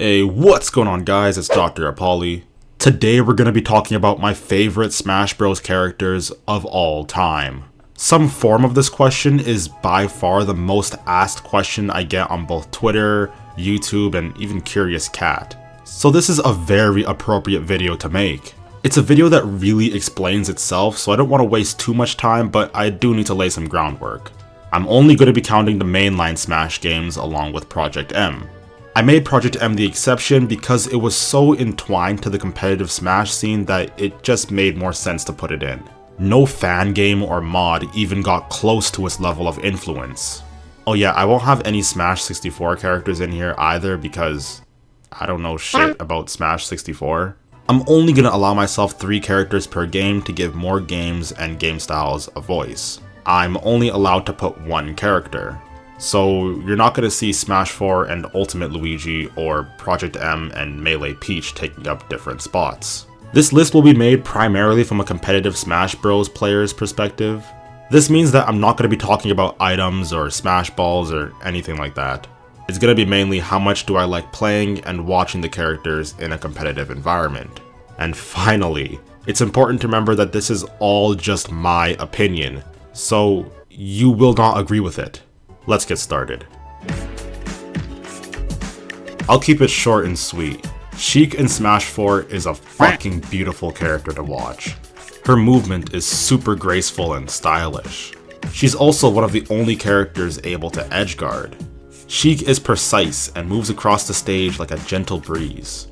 Hey, what's going on guys, it's Dr. Apolly. Today we're going to be talking about my favorite Smash Bros characters of all time. Some form of this question is by far the most asked question I get on both Twitter, YouTube, and even Curious Cat. So this is a very appropriate video to make. It's a video that really explains itself, so I don't want to waste too much time, but I do need to lay some groundwork. I'm only going to be counting the mainline Smash games along with Project M. I made Project M the exception because it was so entwined to the competitive Smash scene that it just made more sense to put it in. No fan game or mod even got close to its level of influence. Oh yeah, I won't have any Smash 64 characters in here either because I don't know shit about Smash 64. I'm only gonna allow myself 3 characters per game to give more games and game styles a voice. I'm only allowed to put 1 character. So you're not going to see Smash 4 and Ultimate Luigi or Project M and Melee Peach taking up different spots. This list will be made primarily from a competitive Smash Bros player's perspective. This means that I'm not going to be talking about items or Smash Balls or anything like that. It's going to be mainly how much do I like playing and watching the characters in a competitive environment. And finally, it's important to remember that this is all just my opinion, so you will not agree with it. Let's get started. I'll keep it short and sweet. SHEIK in Smash 4 is a fucking beautiful character to watch. Her movement is super graceful and stylish. She's also one of the only characters able to edgeguard. SHEIK is precise and moves across the stage like a gentle breeze.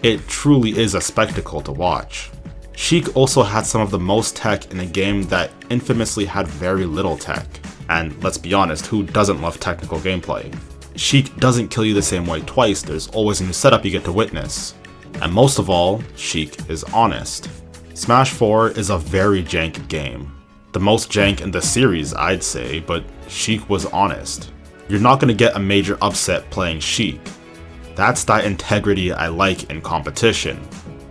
It truly is a spectacle to watch. SHEIK also had some of the most tech in a game that infamously had very little tech. And let's be honest, who doesn't love technical gameplay? SHEIK doesn't kill you the same way twice, there's always a new setup you get to witness. And most of all, SHEIK is honest. Smash 4 is a very jank game. The most jank in the series, I'd say, but SHEIK was honest. You're not going to get a major upset playing SHEIK. That's that integrity I like in competition.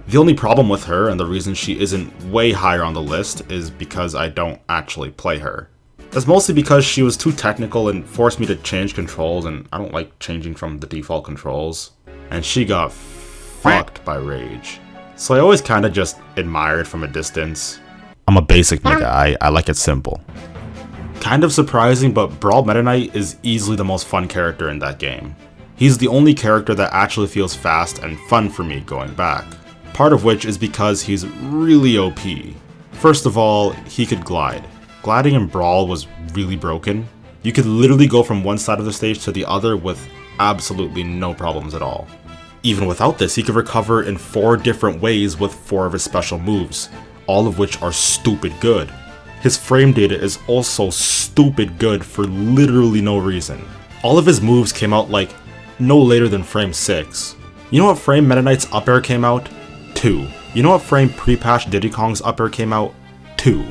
The only problem with her, and the reason she isn't way higher on the list, is because I don't actually play her. That's mostly because she was too technical and forced me to change controls, and I don't like changing from the default controls. And she got fucked by rage. So I always kinda just admired from a distance. I'm a basic nigga, I like it simple. Kind of surprising, but Brawl Meta Knight is easily the most fun character in that game. He's the only character that actually feels fast and fun for me going back. Part of which is because he's really OP. First of all, he could glide. Gliding in Brawl was really broken. You could literally go from one side of the stage to the other with absolutely no problems at all. Even without this, he could recover in 4 different ways with 4 of his special moves, all of which are stupid good. His frame data is also stupid good for literally no reason. All of his moves came out like no later than frame 6. You know what frame Meta Knight's up air came out? 2. You know what frame pre-patch Diddy Kong's up air came out? 2.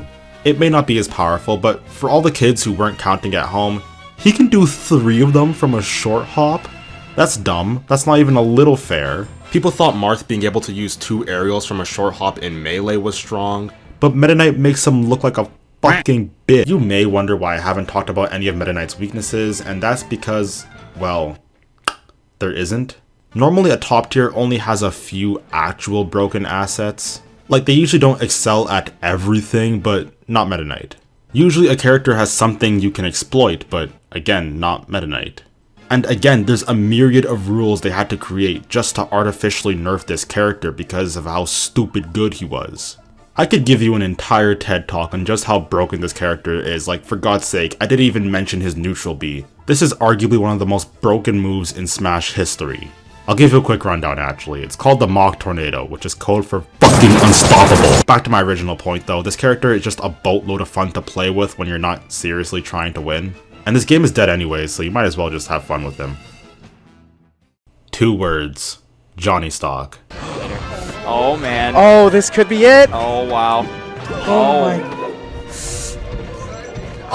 It may not be as powerful, but for all the kids who weren't counting at home, he can do 3 of them from a short hop? That's dumb. That's not even a little fair. People thought MARTH being able to use 2 aerials from a short hop in Melee was strong, but Meta Knight makes him look like a fucking bitch. You may wonder why I haven't talked about any of Meta Knight's weaknesses, and that's because, well, there isn't. Normally a top tier only has a few actual broken assets. Like, they usually don't excel at everything, but not Meta Knight. Usually a character has something you can exploit, but again, not Meta Knight. And again, there's a myriad of rules they had to create just to artificially nerf this character because of how stupid good he was. I could give you an entire TED talk on just how broken this character is, like for God's sake, I didn't even mention his neutral B. This is arguably one of the most broken moves in Smash history. I'll give you a quick rundown actually. It's called the Mach Tornado, which is code for fucking unstoppable. Back to my original point though, this character is just a boatload of fun to play with when you're not seriously trying to win. And this game is dead anyways, so you might as well just have fun with him. 2 words. Johnny Stock. Oh man. Oh, this could be it. Oh wow. Oh my.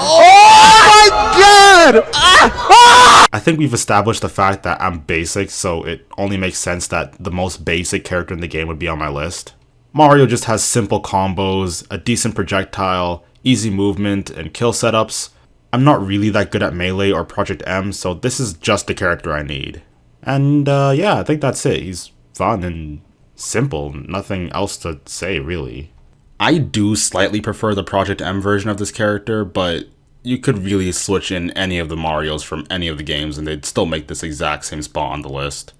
Oh my god! I think we've established the fact that I'm basic, so it only makes sense that the most basic character in the game would be on my list. Mario just has simple combos, a decent projectile, easy movement, and kill setups. I'm not really that good at Melee or Project M, so this is just the character I need. And yeah, I think that's it. He's fun and simple, nothing else to say really. I do slightly prefer the Project M version of this character, but you could really switch in any of the Marios from any of the games and they'd still make this exact same spot on the list.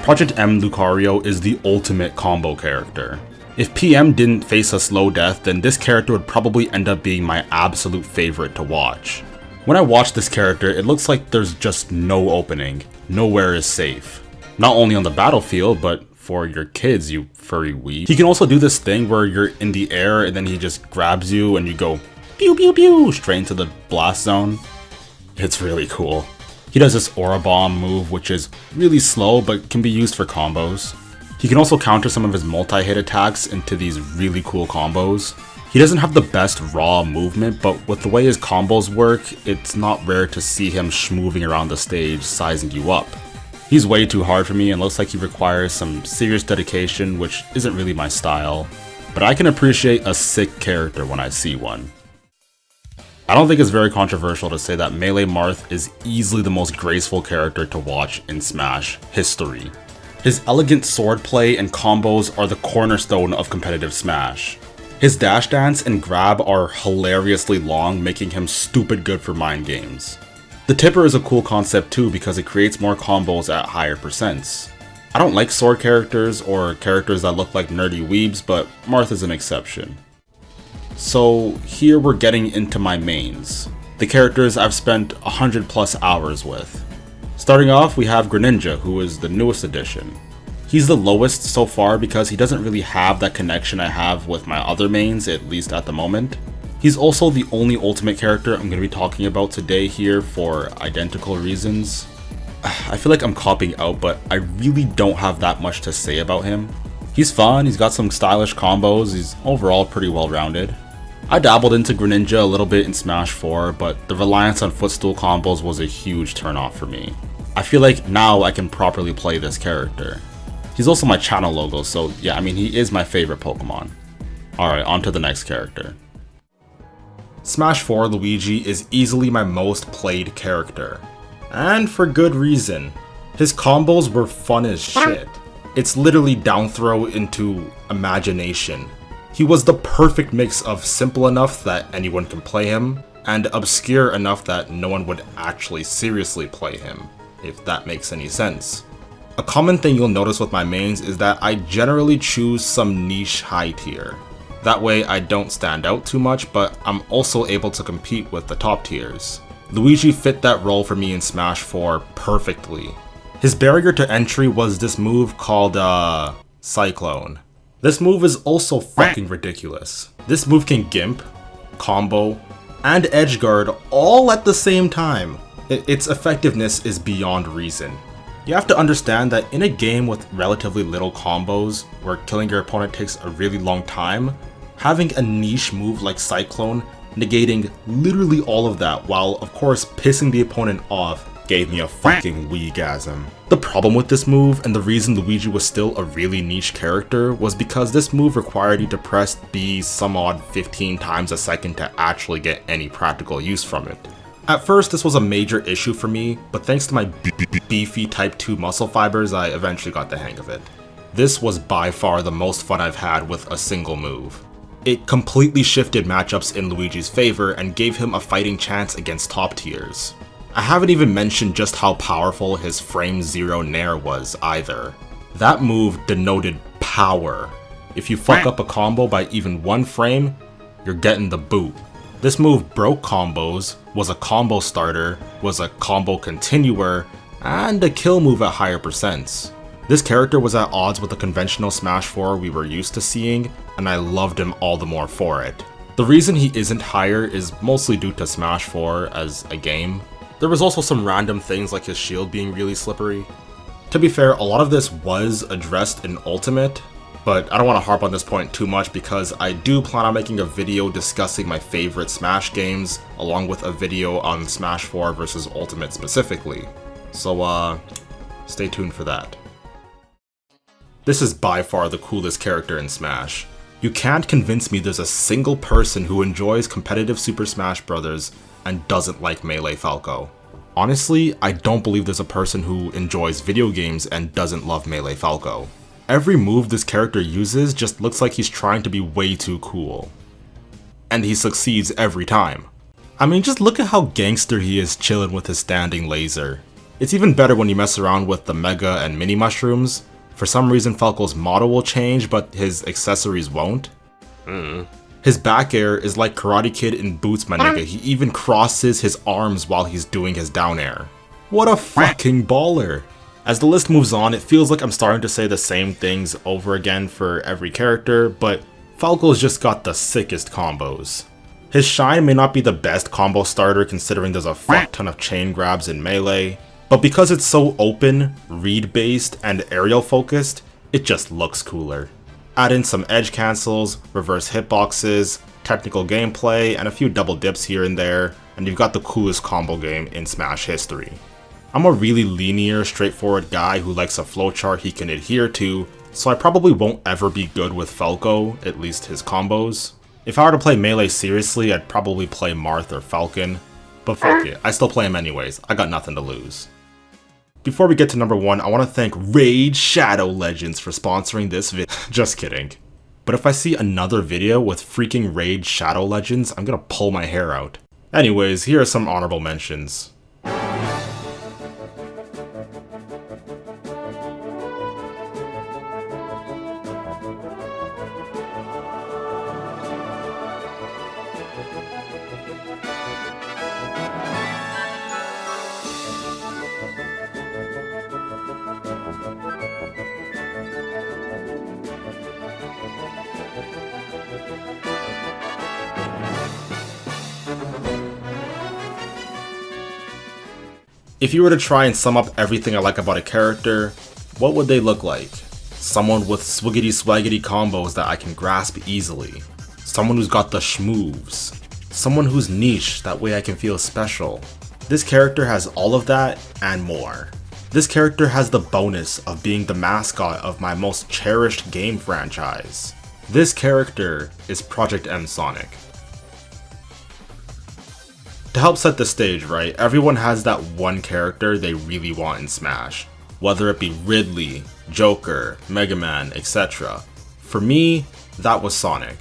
Project M Lucario is the ultimate combo character. If PM didn't face a slow death, then this character would probably end up being my absolute favorite to watch. When I watch this character, it looks like there's just no opening. Nowhere is safe. Not only on the battlefield, but for your kids, you furry weeb. He can also do this thing where you're in the air and then he just grabs you and you go pew pew pew straight into the blast zone. It's really cool. He does this Aura Bomb move, which is really slow but can be used for combos. He can also counter some of his multi-hit attacks into these really cool combos. He doesn't have the best raw movement, but with the way his combos work, it's not rare to see him schmoving around the stage, sizing you up. He's way too hard for me and looks like he requires some serious dedication, which isn't really my style, but I can appreciate a sick character when I see one. I don't think it's very controversial to say that Melee MARTH is easily the most graceful character to watch in Smash history. His elegant swordplay and combos are the cornerstone of competitive Smash. His dash dance and grab are hilariously long, making him stupid good for mind games. The tipper is a cool concept too because it creates more combos at higher percents. I don't like sword characters or characters that look like nerdy weebs, but MARTH is an exception. So here we're getting into my mains, the characters I've spent 100 plus hours with. Starting off, we have GRENINJA, who is the newest addition. He's the lowest so far because he doesn't really have that connection I have with my other mains, at least at the moment. He's also the only ultimate character I'm going to be talking about today here for identical reasons. I feel like I'm copping out, but I really don't have that much to say about him. He's fun, he's got some stylish combos, he's overall pretty well rounded. I dabbled into GRENINJA a little bit in Smash 4, but the reliance on footstool combos was a huge turnoff for me. I feel like now I can properly play this character. He's also my channel logo, so yeah, I mean, he is my favorite Pokemon. Alright, on to the next character. Smash 4 Luigi is easily my most played character. And for good reason. His combos were fun as shit. It's literally down throw into imagination. He was the perfect mix of simple enough that anyone can play him, and obscure enough that no one would actually seriously play him, if that makes any sense. A common thing you'll notice with my mains is that I generally choose some niche high tier. That way I don't stand out too much, but I'm also able to compete with the top tiers. Luigi fit that role for me in Smash 4 perfectly. His barrier to entry was this move called, Cyclone. This move is also fucking ridiculous. This move can gimp, combo, and edgeguard all at the same time. Its effectiveness is beyond reason. You have to understand that in a game with relatively little combos, where killing your opponent takes a really long time, having a niche move like Cyclone, negating literally all of that while of course pissing the opponent off, gave me a fucking weegasm. The problem with this move, and the reason Luigi was still a really niche character, was because this move required you to press B some odd 15 times a second to actually get any practical use from it. At first this was a major issue for me, but thanks to my beefy type 2 muscle fibers, I eventually got the hang of it. This was by far the most fun I've had with a single move. It completely shifted matchups in Luigi's favor and gave him a fighting chance against top tiers. I haven't even mentioned just how powerful his frame 0 Nair was either. That move denoted power. If you fuck up a combo by even one frame, you're getting the boot. This move broke combos, was a combo starter, was a combo continuer, and a kill move at higher percents. This character was at odds with the conventional Smash 4 we were used to seeing, and I loved him all the more for it. The reason he isn't higher is mostly due to Smash 4 as a game. There was also some random things like his shield being really slippery. To be fair, a lot of this was addressed in Ultimate, but I don't want to harp on this point too much because I do plan on making a video discussing my favorite Smash games, along with a video on Smash 4 versus Ultimate specifically. So stay tuned for that. This is by far the coolest character in Smash. You can't convince me there's a single person who enjoys competitive Super Smash Bros. And doesn't like Melee FALCO. Honestly, I don't believe there's a person who enjoys video games and doesn't love Melee Falco. Every move this character uses just looks like he's trying to be way too cool. And he succeeds every time. I mean, just look at how gangster he is chilling with his standing laser. It's even better when you mess around with the Mega and Mini Mushrooms. For some reason Falco's model will change, but his accessories won't. His back air is like Karate Kid in Boots, my nigga. He even crosses his arms while he's doing his down air. What a fucking baller! As the list moves on, it feels like I'm starting to say the same things over again for every character, but Falco's just got the sickest combos. His Shine may not be the best combo starter considering there's a fuck ton of chain grabs in Melee, but because it's so open, read-based, and aerial focused, it just looks cooler. Add in some edge cancels, reverse hitboxes, technical gameplay, and a few double dips here and there, and you've got the coolest combo game in Smash history. I'm a really linear, straightforward guy who likes a flowchart he can adhere to, so I probably won't ever be good with Falco, at least his combos. If I were to play Melee seriously, I'd probably play Marth or Falcon, but fuck it, I still play him anyways, I got nothing to lose. Before we get to number 1, I want to thank Raid Shadow Legends for sponsoring this video. Just kidding. But if I see another video with freaking Raid Shadow Legends, I'm gonna pull my hair out. Anyways, here are some honorable mentions. If you were to try and sum up everything I like about a character, what would they look like? Someone with swiggity swaggity combos that I can grasp easily. Someone who's got the schmoves. Someone who's niche, that way I can feel special. This character has all of that and more. This character has the bonus of being the mascot of my most cherished game franchise. This character is Project M Sonic. To help set the stage, right, everyone has that one character they really want in Smash. Whether it be Ridley, Joker, Mega Man, etc. For me, that was Sonic.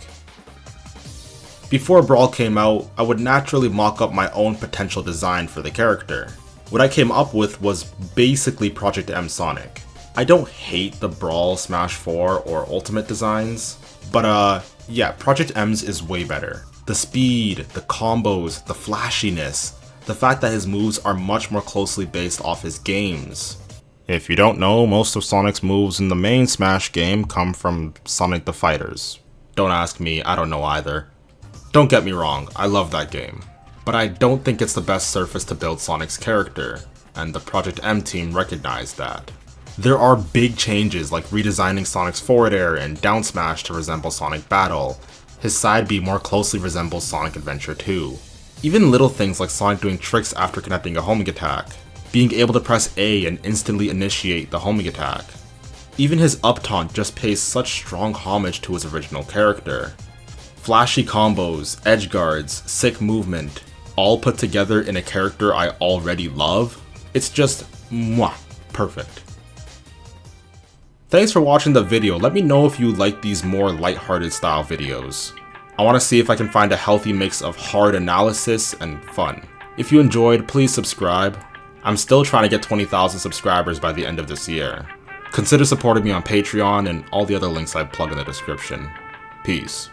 Before Brawl came out, I would naturally mock up my own potential design for the character. What I came up with was basically Project M Sonic. I don't hate the Brawl, Smash 4, or Ultimate designs, but yeah, Project M's is way better. The speed, the combos, the flashiness, the fact that his moves are much more closely based off his games. If you don't know, most of Sonic's moves in the main Smash game come from Sonic the Fighters. Don't ask me, I don't know either. Don't get me wrong, I love that game. But I don't think it's the best surface to build Sonic's character, and the Project M team recognized that. There are big changes like redesigning Sonic's forward air and down smash to resemble Sonic Battle. His side B more closely resembles Sonic Adventure 2. Even little things like Sonic doing tricks after connecting a homing attack, being able to press A and instantly initiate the homing attack. Even his up taunt just pays such strong homage to his original character. Flashy combos, edge guards, sick movement, all put together in a character I already love. It's just mwah, perfect. Thanks for watching the video. Let me know if you like these more lighthearted style videos. I want to see if I can find a healthy mix of hard analysis and fun. If you enjoyed, please subscribe. I'm still trying to get 20,000 subscribers by the end of this year. Consider supporting me on Patreon and all the other links I plug in the description. Peace.